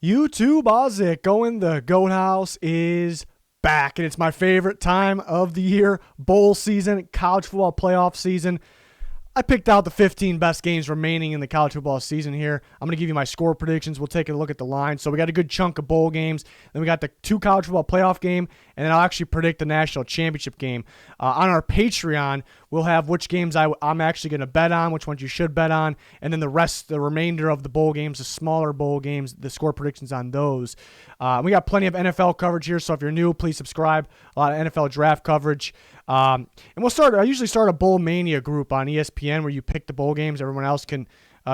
YouTube, how's it going? The Goat House is back, and it's my favorite time of the year. Bowl season, college football playoff season. I picked out the 15 best games remaining in the college football season here. I'm going to give you my score predictions. We'll take a look at the line. So we got a good chunk of bowl games. Then we got the 2 college football playoff game, and then I'll actually predict the national championship game. On our Patreon, we'll have which games I'm actually going to bet on, which ones you should bet on, and then the remainder of the bowl games, the smaller bowl games, the score predictions on those. We got plenty of NFL coverage here, so if you're new, please subscribe. A lot of NFL draft coverage. And I usually start a Bowl Mania group on ESPN where you pick the bowl games. Everyone else can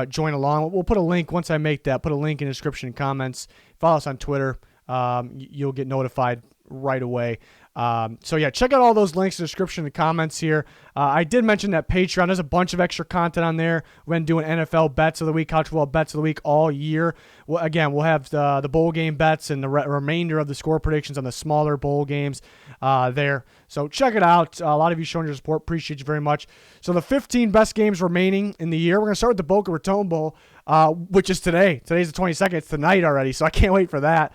join along. We'll put a link once I make that. Put a link in the description and comments. Follow us on Twitter. You'll get notified right away. So yeah, check out all those links in the description and comments here. I did mention that Patreon. There's a bunch of extra content on there. We've been doing NFL bets of the week, college football bets of the week all year. We'll have the bowl game bets and the remainder of the score predictions on the smaller bowl games there. So check it out. A lot of you showing your support. Appreciate you very much. So the 15 best games remaining in the year. We're going to start with the Boca Raton Bowl, which is today. Today's the 22nd. It's tonight already, so I can't wait for that.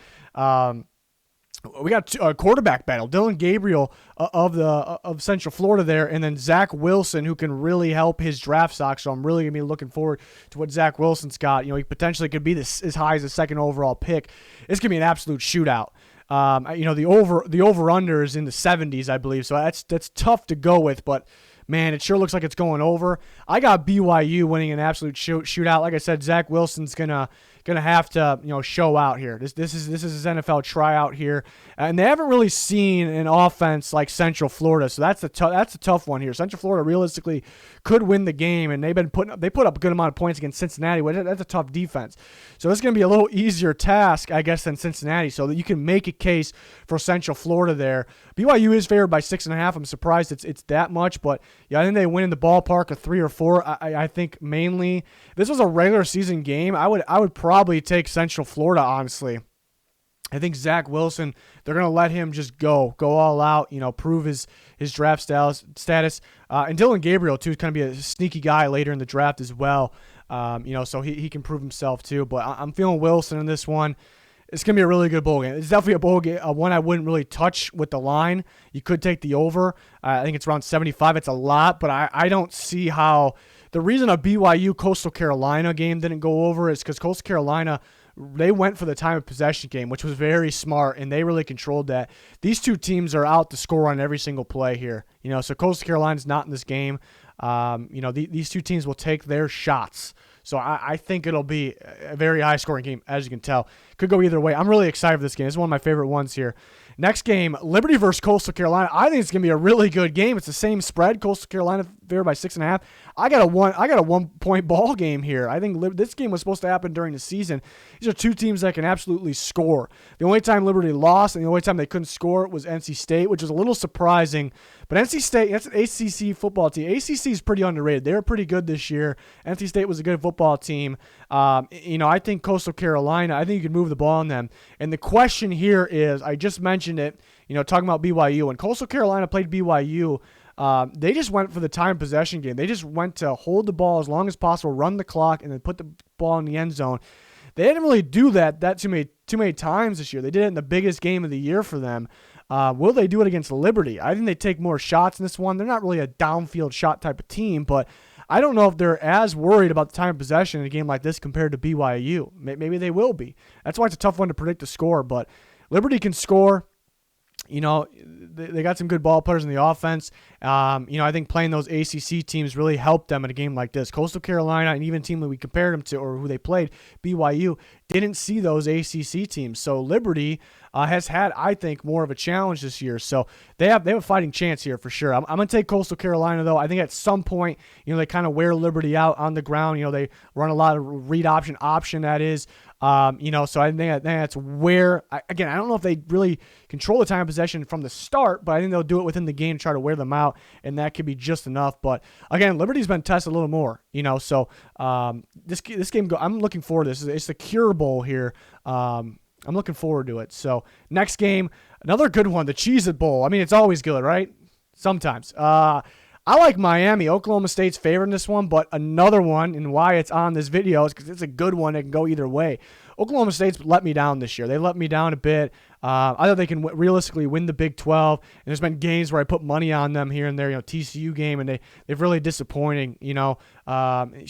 We got a quarterback battle. Dylan Gabriel of Central Florida there, and then Zach Wilson, who can really help his draft stock. So I'm really going to be looking forward to what Zach Wilson's got. You know, he potentially could be as high as the second overall pick. It's going to be an absolute shootout. The over-under is in the 70s, I believe. So that's tough to go with, but man, it sure looks like it's going over. I got BYU winning an absolute shootout. Like I said, Zach Wilson's gonna have to show out here. This is his NFL tryout here, and they haven't really seen an offense like Central Florida. So that's a tough one here. Central Florida realistically could win the game, and they put up a good amount of points against Cincinnati. That's a tough defense. So it's gonna be a little easier task, I guess, than Cincinnati. So that you can make a case for Central Florida there. BYU is favored by 6.5. I'm surprised it's that much, but yeah, I think they win in the ballpark of 3 or 4. I think mainly if this was a regular season game, I would probably take Central Florida, honestly. I think Zach Wilson, they're going to let him just go all out, prove his draft status. And Dylan Gabriel, too, is going to be a sneaky guy later in the draft as well. So he can prove himself, too. But I'm feeling Wilson in this one. It's going to be a really good bowl game. It's definitely a bowl game, one I wouldn't really touch with the line. You could take the over. I think it's around 75. It's a lot, but I don't see how. The reason a BYU Coastal Carolina game didn't go over is because Coastal Carolina, they went for the time of possession game, which was very smart, and they really controlled that. These two teams are out to score on every single play here. So Coastal Carolina's not in this game. These two teams will take their shots. So I think it'll be a very high-scoring game, as you can tell. Could go either way. I'm really excited for this game. It's one of my favorite ones here. Next game, Liberty versus Coastal Carolina. I think it's going to be a really good game. It's the same spread. Coastal Carolina favored by 6.5. I got a 1-point ball game here. I think this game was supposed to happen during the season. These are two teams that can absolutely score. The only time Liberty lost and the only time they couldn't score was NC State, which was a little surprising. But NC State, that's an ACC football team. ACC is pretty underrated. They were pretty good this year. NC State was a good football team. I think Coastal Carolina, I think you could move the ball on them. And the question here is, I just mentioned it, talking about BYU. When Coastal Carolina played BYU, they just went for the time possession game. They just went to hold the ball as long as possible, run the clock, and then put the ball in the end zone. They didn't really do that too many times this year. They did it in the biggest game of the year for them. Will they do it against Liberty? I think they take more shots in this one. They're not really a downfield shot type of team, but I don't know if they're as worried about the time of possession in a game like this compared to BYU. Maybe they will be. That's why it's a tough one to predict the score, but Liberty can score. They got some good ball players in the offense. I think playing those ACC teams really helped them in a game like this. Coastal Carolina, and even a team that we compared them to or who they played, BYU, didn't see those ACC teams. So Liberty has had, I think, more of a challenge this year. So they have a fighting chance here for sure. I'm going to take Coastal Carolina, though. I think at some point, they kind of wear Liberty out on the ground. They run a lot of read option, that is. So I think that's where, I don't know if they really control the time of possession from the start, but I think they'll do it within the game to try to wear them out, and that could be just enough. But again, Liberty's been tested a little more, so this game, I'm looking forward to this. It's the Cure Bowl here. I'm looking forward to it. So next game, another good one, the Cheez-It Bowl. I mean, it's always good, right? Sometimes. I like Miami. Oklahoma State's favored in this one, but another one, and why it's on this video is because it's a good one. It can go either way. Oklahoma State's let me down this year. They let me down a bit. I thought they can realistically win the Big 12, and there's been games where I put money on them here and there, TCU game, and they've really disappointing, so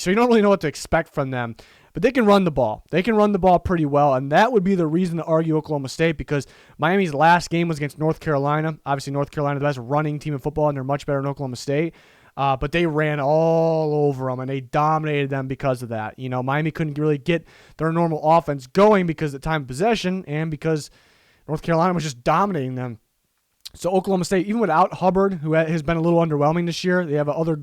you don't really know what to expect from them. But they can run the ball. They can run the ball pretty well, and that would be the reason to argue Oklahoma State, because Miami's last game was against North Carolina. Obviously, North Carolina, the best running team in football, and they're much better than Oklahoma State. But they ran all over them, and they dominated them because of that. Miami couldn't really get their normal offense going because of the time of possession and because North Carolina was just dominating them. So Oklahoma State, even without Hubbard, who has been a little underwhelming this year, they have other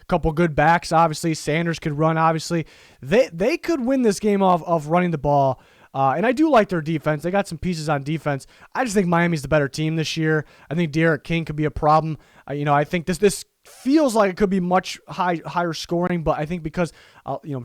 couple good backs, obviously. Sanders could run, obviously. They could win this game off of running the ball. And I do like their defense. They got some pieces on defense. I just think Miami's the better team this year. I think Derek King could be a problem. I think this feels like it could be much higher scoring, but I think because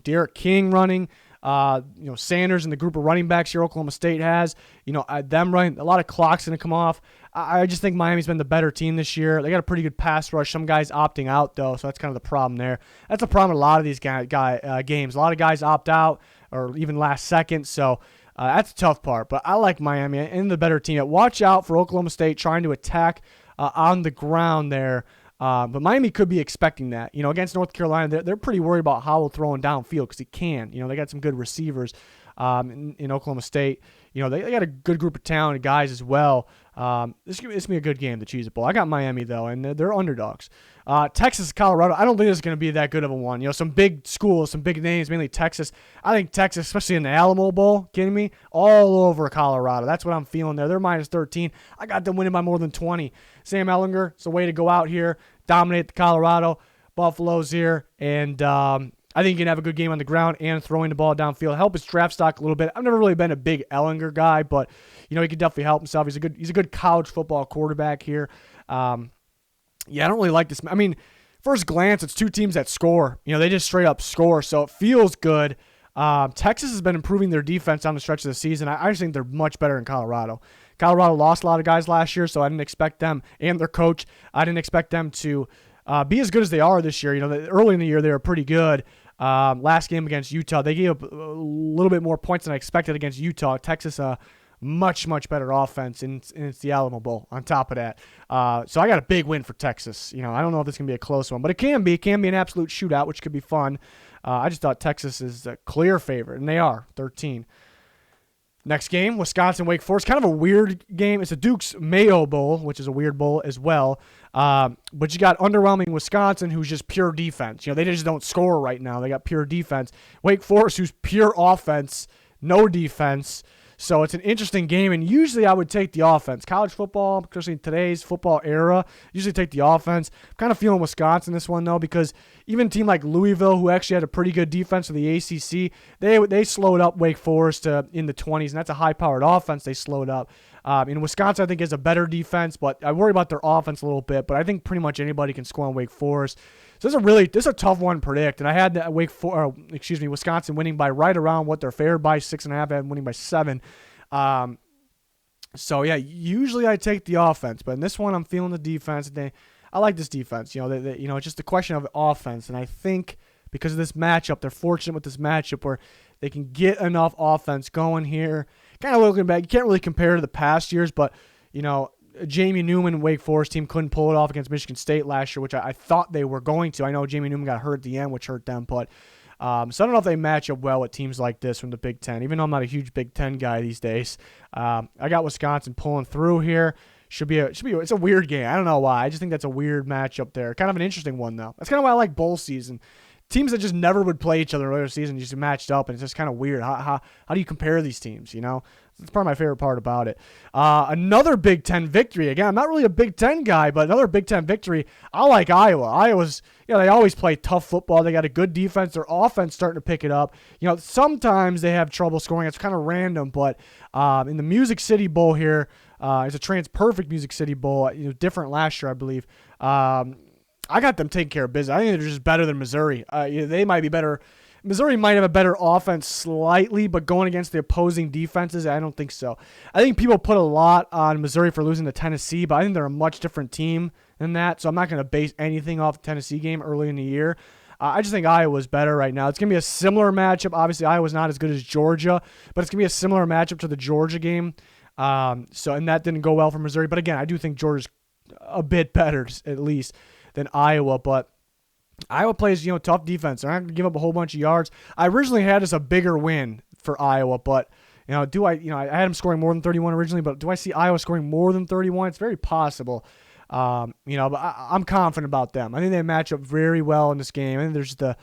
Derek King running, Sanders and the group of running backs here Oklahoma State has, them running, a lot of clock's going to come off. I just think Miami's been the better team this year. They got a pretty good pass rush. Some guys opting out, though, so that's kind of the problem there. That's a problem in a lot of these games. A lot of guys opt out or even last second, so that's a tough part. But I like Miami and the better team. Watch out for Oklahoma State trying to attack on the ground there. But Miami could be expecting that. Against North Carolina, they're pretty worried about Howell throwing downfield because he can. They got some good receivers in Oklahoma State. They got a good group of talented guys as well. This is going to be a good game, the Cheez-It Bowl. I got Miami, though, and they're underdogs. Texas, Colorado, I don't think this is going to be that good of a one. Some big schools, some big names, mainly Texas. I think Texas, especially in the Alamo Bowl, kidding me, all over Colorado. That's what I'm feeling there. They're minus 13. I got them winning by more than 20. Sam Ehlinger, it's a way to go out here, dominate the Colorado Buffaloes here, and I think he can have a good game on the ground and throwing the ball downfield. Help his draft stock a little bit. I've never really been a big Ehlinger guy, but he can definitely help himself. He's a good college football quarterback here. I don't really like this. I mean, first glance, it's two teams that score. They just straight up score, so it feels good. Texas has been improving their defense on the stretch of the season. I just think they're much better in Colorado. Colorado lost a lot of guys last year, so I didn't expect them, and their coach, I didn't expect them to be as good as they are this year. Early in the year, they were pretty good. Last game against Utah, they gave up a little bit more points than I expected against Utah. Texas, much better offense, and it's the Alamo Bowl on top of that. So I got a big win for Texas. I don't know if this can be a close one, but it can be. It can be an absolute shootout, which could be fun. I just thought Texas is a clear favorite, and they are 13. Next game, Wisconsin-Wake Forest. Kind of a weird game. It's a Duke's Mayo Bowl, which is a weird bowl as well. But you got underwhelming Wisconsin, who's just pure defense. They just don't score right now. They got pure defense. Wake Forest, who's pure offense, no defense. So it's an interesting game, and usually I would take the offense. College football, especially in today's football era, usually take the offense. I'm kind of feeling Wisconsin this one, though, because even a team like Louisville, who actually had a pretty good defense for the ACC, they slowed up Wake Forest in the 20s, and that's a high-powered offense they slowed up. In Wisconsin, I think, is a better defense, but I worry about their offense a little bit, but I think pretty much anybody can score on Wake Forest. So this is a tough one to predict, and I had that Wisconsin winning by right around what they're favored by, 6.5. I had them winning by 7. So yeah, usually I take the offense, but in this one I'm feeling the defense. I like this defense. It's just a question of offense, and I think because of this matchup, they're fortunate with this matchup where they can get enough offense going here. Kind of looking back, you can't really compare to the past years, but Jamie Newman, Wake Forest team, couldn't pull it off against Michigan State last year, which I thought they were going to. I know Jamie Newman got hurt at the end, which hurt them, but so I don't know if they match up well with teams like this from the Big Ten, even though I'm not a huge Big Ten guy these days. I got Wisconsin pulling through here. It's a weird game. I don't know why. I just think that's a weird matchup there. Kind of an interesting one, though. That's kind of why I like bowl season. Teams that just never would play each other in the regular season just matched up, and it's just kind of weird. How do you compare these teams, That's probably my favorite part about it. Another Big Ten victory. Again, I'm not really a Big Ten guy, but another Big Ten victory. I like Iowa. Iowa's, they always play tough football. They got a good defense. Their offense starting to pick it up. Sometimes they have trouble scoring. It's kind of random, but in the Music City Bowl here, it's a Trans-Perfect Music City Bowl. Different last year, I believe. I got them taking care of business. I think they're just better than Missouri. They might be better. Missouri might have a better offense slightly, but going against the opposing defenses, I don't think so. I think people put a lot on Missouri for losing to Tennessee, but I think they're a much different team than that, so I'm not going to base anything off the Tennessee game early in the year. I just think Iowa's better right now. It's going to be a similar matchup. Obviously, Iowa's not as good as Georgia, but it's going to be a similar matchup to the Georgia game. And that didn't go well for Missouri. But again, I do think Georgia's a bit better, at least, than Iowa. But Iowa plays, tough defense. They're not going to give up a whole bunch of yards. I originally had this a bigger win for Iowa, but I had them scoring more than 31 originally, but do I see Iowa scoring more than 31? It's very possible. But I'm confident about them. I think they match up very well in this game. I think there's the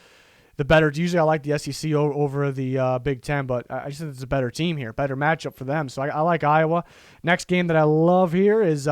better. Usually I like the SEC over the Big Ten, but I just think it's a better team here, better matchup for them. So I like Iowa. Next game that I love here is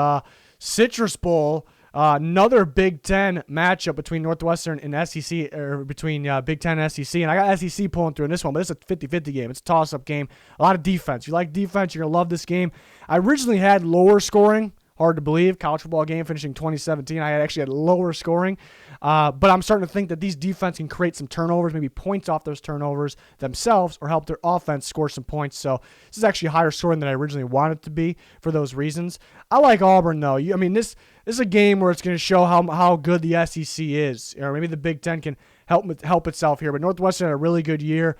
Citrus Bowl. Another Big Ten matchup between Northwestern and SEC, or between Big Ten and SEC. And I got SEC pulling through in this one, but it's a 50-50 game. It's a toss-up game. A lot of defense. You like defense, you're going to love this game. I originally had lower scoring. Hard to believe. College football game finishing 2017. I actually had lower scoring. But I'm starting to think that these defense can create some turnovers, maybe points off those turnovers themselves, or help their offense score some points. So this is actually higher scoring than I originally wanted it to be for those reasons. I like Auburn, though. This is a game where it's going to show how good the SEC is. Or maybe the Big Ten can help itself here. But Northwestern had a really good year,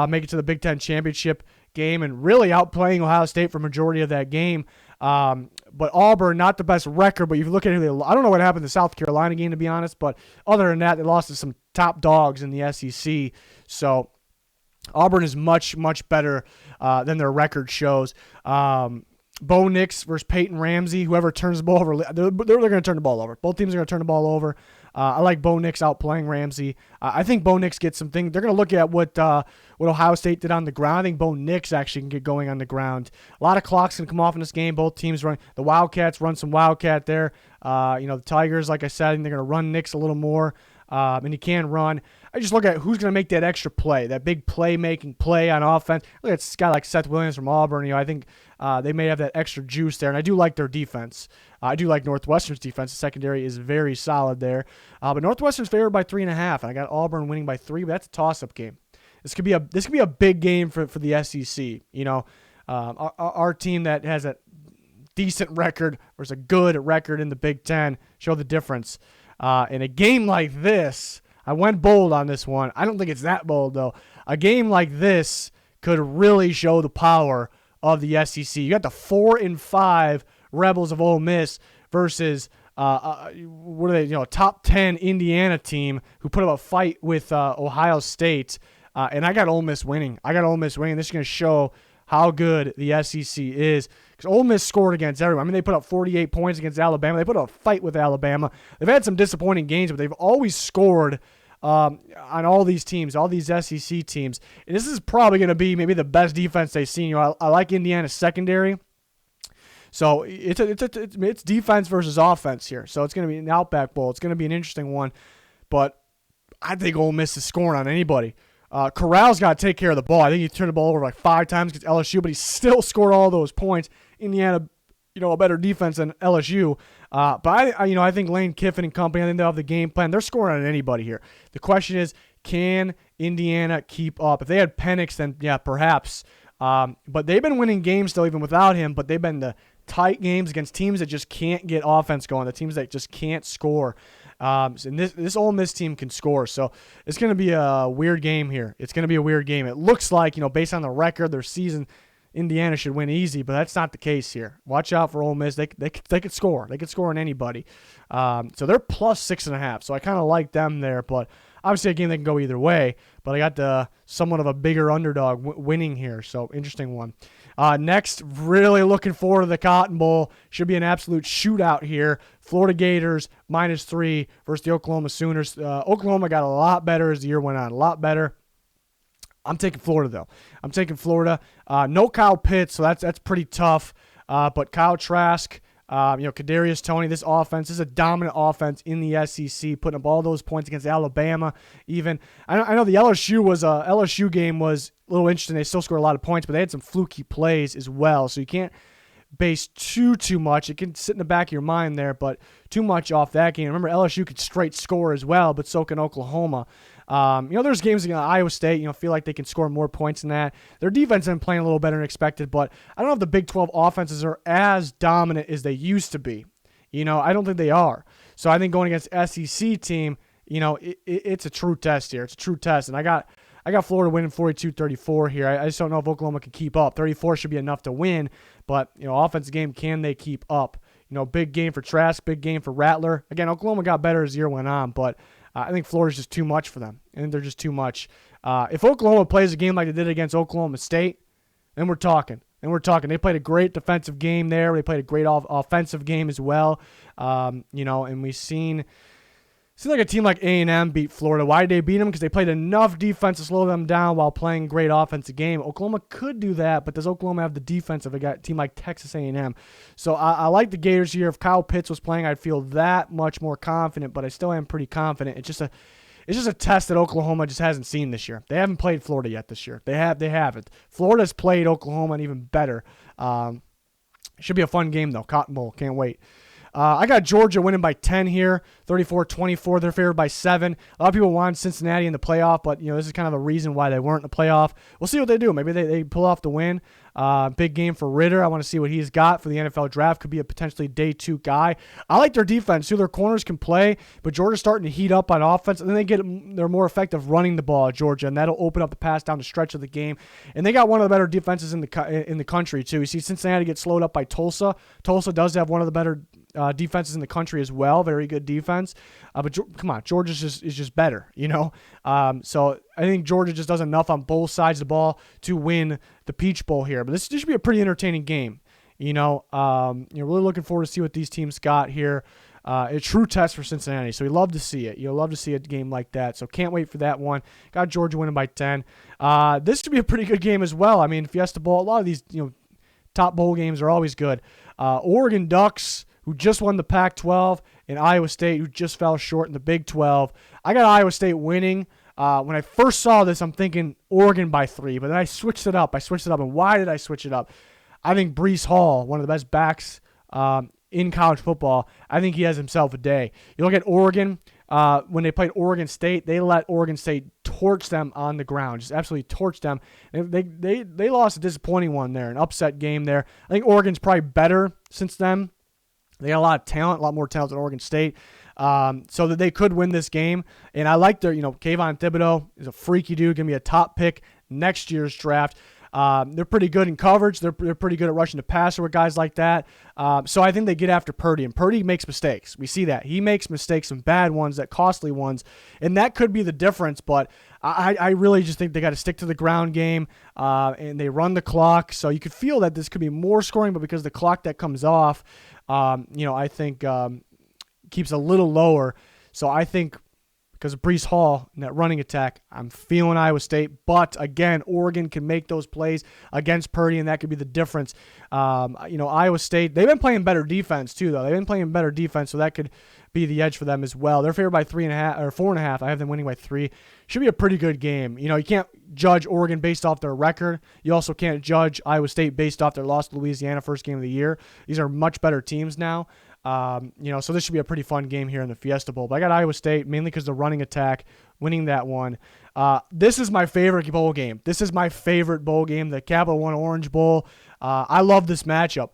make it to the Big Ten championship game, and really outplaying Ohio State for majority of that game. But Auburn, not the best record, but if you look at it, I don't know what happened to the South Carolina game, to be honest, but other than that, they lost to some top dogs in the SEC. So Auburn is much, much better than their record shows. Bo Nix versus Peyton Ramsey. Whoever turns the ball over, they're going to turn the ball over. Both teams are going to turn the ball over. I like Bo Nix outplaying Ramsey. I think Bo Nix gets something. They're going to look at what Ohio State did on the ground. I think Bo Nix actually can get going on the ground. A lot of clocks can come off in this game. Both teams run. The Wildcats run some Wildcat there. The Tigers, like I said, I think they're going to run Nix a little more. And he can run. I just look at who's going to make that extra play, that big play-making play on offense. Look at a guy like Seth Williams from Auburn. I think they may have that extra juice there, and I do like their defense. I do like Northwestern's defense. The secondary is very solid there. But Northwestern's favored by 3.5, and I got Auburn winning by 3, but that's a toss-up game. This could be a big game for the SEC. Our team that has a decent record versus a good record in the Big Ten show the difference. In a game like this, I went bold on this one. I don't think it's that bold, though. A game like this could really show the power of the SEC. You got the 4-5 Rebels of Ole Miss versus what are they? A top 10 Indiana team who put up a fight with Ohio State, and I got Ole Miss winning. This is going to show how good the SEC is. Because Ole Miss scored against everyone. They put up 48 points against Alabama. They put up a fight with Alabama. They've had some disappointing games, but they've always scored on all these teams, all these SEC teams. And this is probably going to be maybe the best defense they've seen. I like Indiana's secondary. So it's defense versus offense here. So it's going to be an Outback Bowl. It's going to be an interesting one. But I think Ole Miss is scoring on anybody. Corral's got to take care of the ball. I think he turned the ball over like 5 times against LSU, but he still scored all those points. Indiana, a better defense than LSU. But I think Lane Kiffin and company, I think they'll have the game plan. They're scoring on anybody here. The question is, can Indiana keep up? If they had Penix, then yeah, perhaps. But they've been winning games still even without him, but they've been the tight games against teams that just can't get offense going, the teams that just can't score. And this Ole Miss team can score, so it's going to be a weird game here. It's going to be a weird game. It looks like, based on the record, their season, Indiana should win easy, but that's not the case here. Watch out for Ole Miss. They could score. They could score on anybody. So they're plus 6.5, so I kind of like them there, but obviously a game that can go either way, but I got the somewhat of a bigger underdog winning here, so interesting one. Next, really looking forward to the Cotton Bowl. Should be an absolute shootout here. Florida Gators -3 versus the Oklahoma Sooners. Oklahoma got a lot better as the year went on, a lot better. I'm taking Florida, though. I'm taking Florida. No Kyle Pitts, so that's pretty tough. But Kyle Trask, Kadarius Toney, this offense is a dominant offense in the SEC, putting up all those points against Alabama. Even I know the LSU game was a little interesting. They still scored a lot of points, but they had some fluky plays as well. So you can't base too much. It can sit in the back of your mind there, but too much off that game. Remember, LSU could straight score as well, but so can Oklahoma. There's games against Iowa State, feel like they can score more points than that. Their defense has been playing a little better than expected, but I don't know if the Big 12 offenses are as dominant as they used to be. I don't think they are. So I think going against SEC team, it's a true test here. It's a true test. And I got Florida winning 42-34 here. I just don't know if Oklahoma can keep up. 34 should be enough to win, but, offensive game, can they keep up? Big game for Trask, big game for Rattler. Again, Oklahoma got better as the year went on, but I think Florida's just too much for them. I think they're just too much. If Oklahoma plays a game like they did against Oklahoma State, then we're talking. They played a great defensive game there. They played a great offensive game as well. And we've seen like a team like A&M beat Florida. Why did they beat them? Because they played enough defense to slow them down while playing great offensive game. Oklahoma could do that, but does Oklahoma have the defense of a team like Texas A&M? So I like the Gators here. If Kyle Pitts was playing, I'd feel that much more confident, but I still am pretty confident. It's just a test that Oklahoma just hasn't seen this year. They haven't played Florida yet this year. They haven't. Florida's played Oklahoma and even better. Should be a fun game, though. Cotton Bowl. Can't wait. I got Georgia winning by 10 here, 34-24. They're favored by 7. A lot of people wanted Cincinnati in the playoff, but this is kind of a reason why they weren't in the playoff. We'll see what they do. Maybe they pull off the win. Big game for Ritter. I want to see what he's got for the NFL draft. Could be a potentially day 2 guy. I like their defense too. Their corners can play, but Georgia's starting to heat up on offense, and then they're more effective running the ball at Georgia, and that'll open up the pass down the stretch of the game. And they got one of the better defenses in the country too. You see Cincinnati get slowed up by Tulsa. Tulsa does have one of the better defenses in the country as well. Very good defense. But come on, Georgia is just better, So I think Georgia just does enough on both sides of the ball to win the Peach Bowl here. But this should be a pretty entertaining game. You're really looking forward to see what these teams got here. A true test for Cincinnati. So we love to see it. You'll love to see a game like that. So can't wait for that one. Got Georgia winning by 10. This should be a pretty good game as well. I mean, Fiesta Bowl, a lot of these, top bowl games are always good. Oregon Ducks, who just won the Pac-12, and Iowa State, who just fell short in the Big 12. I got Iowa State winning. When I first saw this, I'm thinking Oregon by 3, but then I switched it up. And why did I switch it up? I think Breece Hall, one of the best backs in college football, I think he has himself a day. You look at Oregon, when they played Oregon State, they let Oregon State torch them on the ground, just absolutely torch them. They lost a disappointing one there, an upset game there. I think Oregon's probably better since then. They got a lot of talent, a lot more talent than Oregon State, so that they could win this game. And I like their, Kayvon Thibodeau is a freaky dude, going to be a top pick next year's draft. They're pretty good in coverage. They're pretty good at rushing the passer with guys like that. So I think they get after Purdy, and Purdy makes mistakes. We see that. He makes mistakes, some bad ones, that costly ones, and that could be the difference. But I really just think they got to stick to the ground game, and they run the clock. So you could feel that this could be more scoring, but because the clock that comes off, I think keeps a little lower. So I think because of Breece Hall and that running attack, I'm feeling Iowa State. But, again, Oregon can make those plays against Purdy, and that could be the difference. Iowa State, they've been playing better defense too, though. They've been playing better defense, so that could be the edge for them as well. They're favored by 3.5 or 4.5. I have them winning by 3. Should be a pretty good game. You can't judge Oregon based off their record. You also can't judge Iowa State based off their loss to Louisiana first game of the year. These are much better teams now. So this should be a pretty fun game here in the Fiesta Bowl. But I got Iowa State mainly because the running attack, winning that one. This is my favorite bowl game. This is my favorite bowl game, the Capital One Orange Bowl. I love this matchup.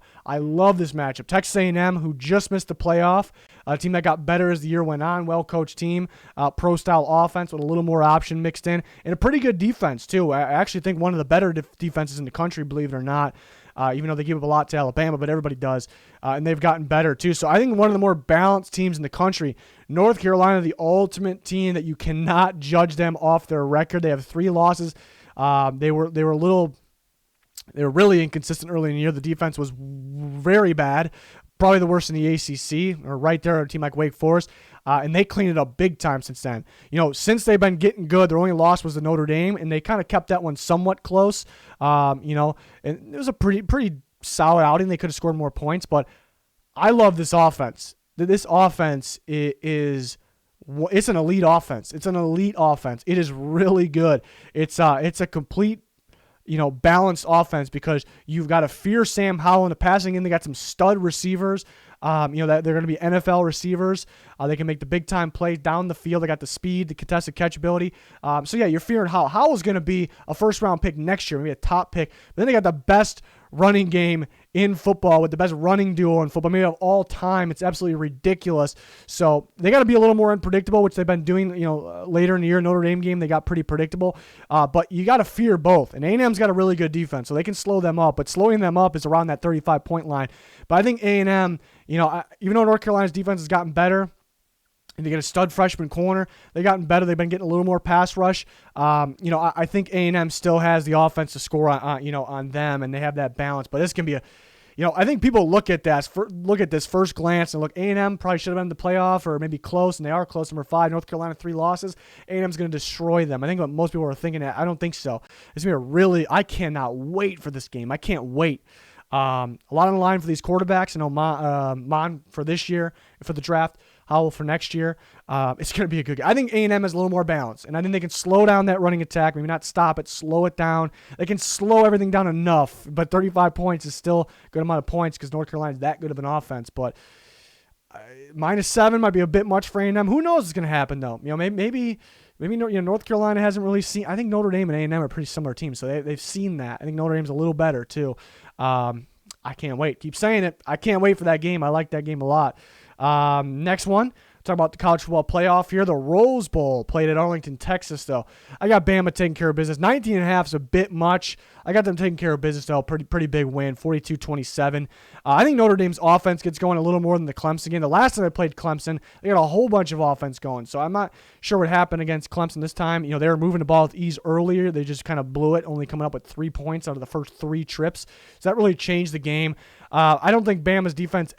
Texas A&M, who just missed the playoff, a team that got better as the year went on, well-coached team, pro-style offense with a little more option mixed in, and a pretty good defense, too. I actually think one of the better defenses in the country, believe it or not, even though they give up a lot to Alabama, but everybody does, and they've gotten better, too. So I think one of the more balanced teams in the country. North Carolina, the ultimate team that you cannot judge them off their record. They have 3 losses. They were really inconsistent early in the year. The defense was very bad, probably the worst in the ACC, or right there at a team like Wake Forest, and they cleaned it up big time since then. Since they've been getting good, their only loss was to Notre Dame, and they kind of kept that one somewhat close. And it was a pretty solid outing. They could have scored more points, but I love this offense. This offense is it's an elite offense. It is really good. It's a complete balanced offense because you've got to fear Sam Howell in the passing end. They got some stud receivers. That they're going to be NFL receivers. They can make the big time plays down the field. They got the speed, the contested catch ability. You're fearing Howell. Howell's going to be a first round pick next year, maybe a top pick. But then they got the best running game in football with the best running duo in football, maybe of all time. It's absolutely ridiculous. So they got to be a little more unpredictable, which they've been doing. Later in the year, Notre Dame game, they got pretty predictable. But you got to fear both. And A&M's got a really good defense, so they can slow them up. But slowing them up is around that 35-point line. But I think A&M, even though North Carolina's defense has gotten better, and they get a stud freshman corner, they've gotten better. They've been getting a little more pass rush. I think A&M still has the offense to score on them, and they have that balance. But this can be I think people look at this first glance and look, A&M probably should have been in the playoff or maybe close, and they are close. Number 5, North Carolina, 3 losses. A&M's going to destroy them. I think what most people are thinking that. I don't think so. It's going to be I cannot wait for this game. I can't wait. A lot on the line for these quarterbacks. I know Mon for this year, for the draft, Howell for next year. It's going to be a good game. I think A&M has a little more balance, and I think they can slow down that running attack. Maybe not stop it, slow it down. They can slow everything down enough, but 35 points is still a good amount of points because North Carolina is that good of an offense. But -7 might be a bit much for A&M. Who knows what's going to happen, though? Maybe North Carolina hasn't really seen. I think Notre Dame and A&M are pretty similar teams, so they've seen that. I think Notre Dame's a little better too. I can't wait. Keep saying it. I can't wait for that game. I like that game a lot. Next one, talk about the college football playoff here. The Rose Bowl played at Arlington, Texas, though. I got Bama taking care of business. 19.5 is a bit much. I got them taking care of business, though. Pretty big win, 42-27. I think Notre Dame's offense gets going a little more than the Clemson game. The last time they played Clemson, they got a whole bunch of offense going. So I'm not sure what happened against Clemson this time. They were moving the ball with ease earlier. They just kind of blew it, only coming up with 3 points out of the first 3 trips. So that really changed the game. I don't think Bama's defense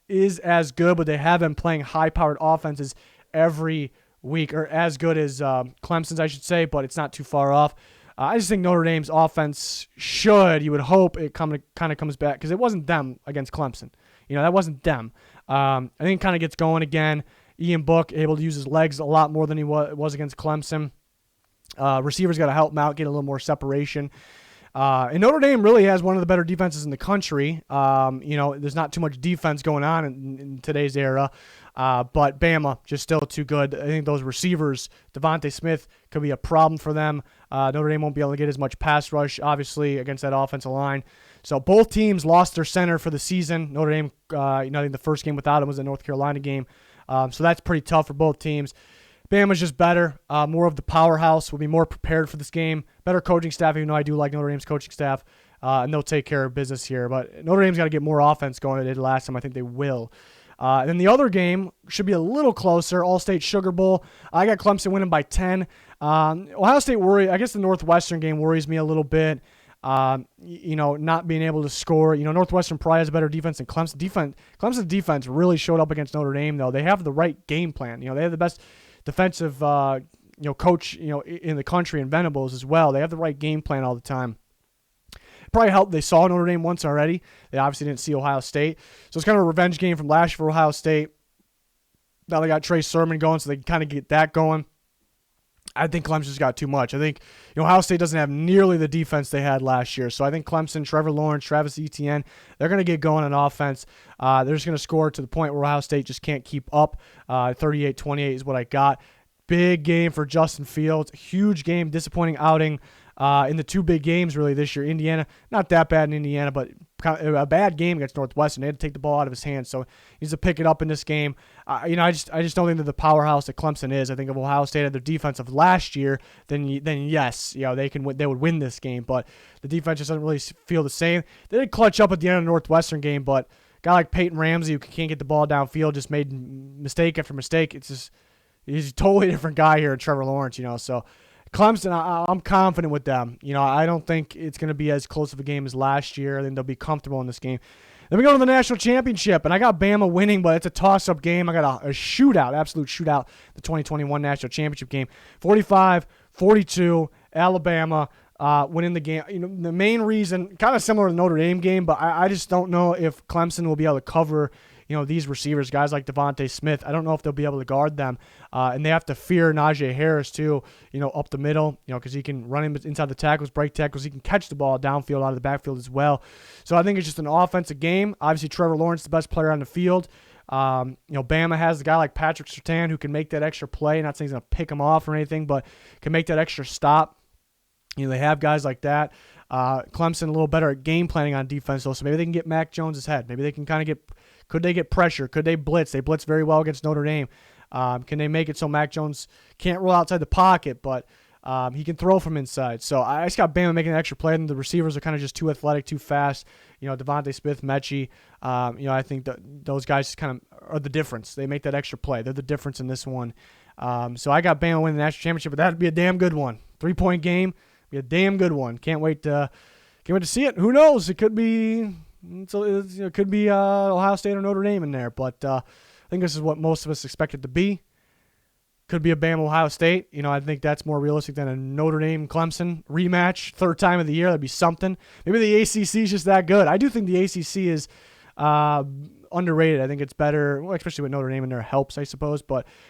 is as good, but they have been playing high-powered offenses every week, or as good as Clemson's, I should say, but it's not too far off. I just think Notre Dame's offense you would hope it kind of comes back, because it wasn't them against Clemson. That wasn't them. I think it kind of gets going again. Ian Book able to use his legs a lot more than he was against Clemson. Receivers got to help him out, get a little more separation. And Notre Dame really has one of the better defenses in the country. There's not too much defense going on in today's era. But Bama just still too good. I think those receivers, Devontae Smith, could be a problem for them. Notre Dame won't be able to get as much pass rush, obviously, against that offensive line. So both teams lost their center for the season. Notre Dame, I think the first game without him was the North Carolina game. So that's pretty tough for both teams. Bama's just better, more of the powerhouse, will be more prepared for this game. Better coaching staff, even though I do like Notre Dame's coaching staff, and they'll take care of business here. But Notre Dame's got to get more offense going than they did last time. I think they will. And then the other game should be a little closer, All-State Sugar Bowl. I got Clemson winning by 10. Ohio State I guess the Northwestern game worries me a little bit. Not being able to score. Northwestern probably has a better defense than Clemson. Clemson's defense really showed up against Notre Dame, though. They have the right game plan. They have the best defensive coach in the country, in Venables as well. They have the right game plan all the time. Probably helped they saw Notre Dame once already. They obviously didn't see Ohio State. So it's kind of a revenge game from last year for Ohio State. Now they got Trey Sermon going, so they can kind of get that going. I think Clemson's got too much. I think Ohio State doesn't have nearly the defense they had last year. So I think Clemson, Trevor Lawrence, Travis Etienne, they're going to get going on offense. They're just going to score to the point where Ohio State just can't keep up. 38-28 is what I got. Big game for Justin Fields. Huge game, disappointing outing in the 2 big games really this year. Indiana, not that bad in Indiana, but a bad game against Northwestern. They had to take the ball out of his hands, so he needs to pick it up in this game. I just don't think they're the powerhouse that Clemson is. I think if Ohio State had their defense of last year, then yes, they would win this game. But the defense just doesn't really feel the same. They did clutch up at the end of the Northwestern game, but a guy like Peyton Ramsey, who can't get the ball downfield, just made mistake after mistake. He's a totally different guy here, Trevor Lawrence. So Clemson, I'm confident with them. I don't think it's going to be as close of a game as last year. I think they'll be comfortable in this game. Then we go to the national championship, and I got Bama winning, but it's a toss-up game. I got a shootout, absolute shootout, the 2021 national championship game. 45-42, Alabama winning the game. The main reason, kind of similar to the Notre Dame game, but I just don't know if Clemson will be able to cover these receivers, guys like Devontae Smith. I don't know if they'll be able to guard them. And they have to fear Najee Harris, too, up the middle, because he can run inside the tackles, break tackles. He can catch the ball downfield out of the backfield as well. So I think it's just an offensive game. Obviously, Trevor Lawrence, the best player on the field. Bama has a guy like Patrick Surtain who can make that extra play. Not saying he's going to pick him off or anything, but can make that extra stop. They have guys like that. Clemson a little better at game planning on defense, though, so maybe they can get Mac Jones' head. Maybe they can kind of get – could they get pressure? Could they blitz? They blitz very well against Notre Dame. Can they make it so Mac Jones can't roll outside the pocket, but he can throw from inside? So I just got Bama making an extra play, and the receivers are kind of just too athletic, too fast. Devontae Smith, Mechie, I think those guys just kind of are the difference. They make that extra play. They're the difference in this one. So I got Bama winning the national championship, but that would be a damn good one. 3-point game, be a damn good one. Can't wait to see it. Who knows? It could be Ohio State or Notre Dame in there, but I think this is what most of us expect it to be. Could be a Bama Ohio State. I think that's more realistic than a Notre Dame Clemson rematch, third time of the year. That'd be something. Maybe the ACC is just that good. I do think the ACC is underrated. I think it's better, especially with Notre Dame in there helps, I suppose.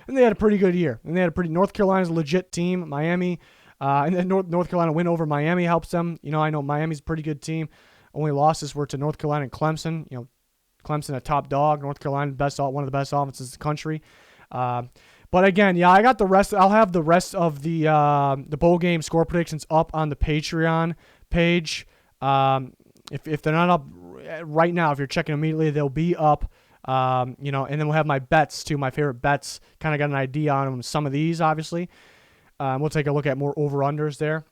And they had a pretty good year. And they had North Carolina's a legit team. Miami, and then North Carolina win over Miami helps them. I know Miami's a pretty good team. Only losses were to North Carolina and Clemson. Clemson a top dog. North Carolina one of the best offenses in the country. But again, I got the rest. I'll have the rest of the bowl game score predictions up on the Patreon page. If they're not up right now, if you're checking immediately, they'll be up. And then we'll have my bets too. My favorite bets. Kind of got an idea on them. Some of these, obviously. We'll take a look at more over-unders there.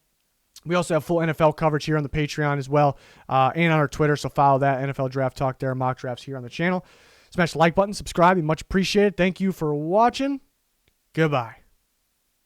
We also have full NFL coverage here on the Patreon as well, and on our Twitter. So follow that NFL Draft Talk there, mock drafts here on the channel. Smash the like button, subscribe, be much appreciated. Thank you for watching. Goodbye.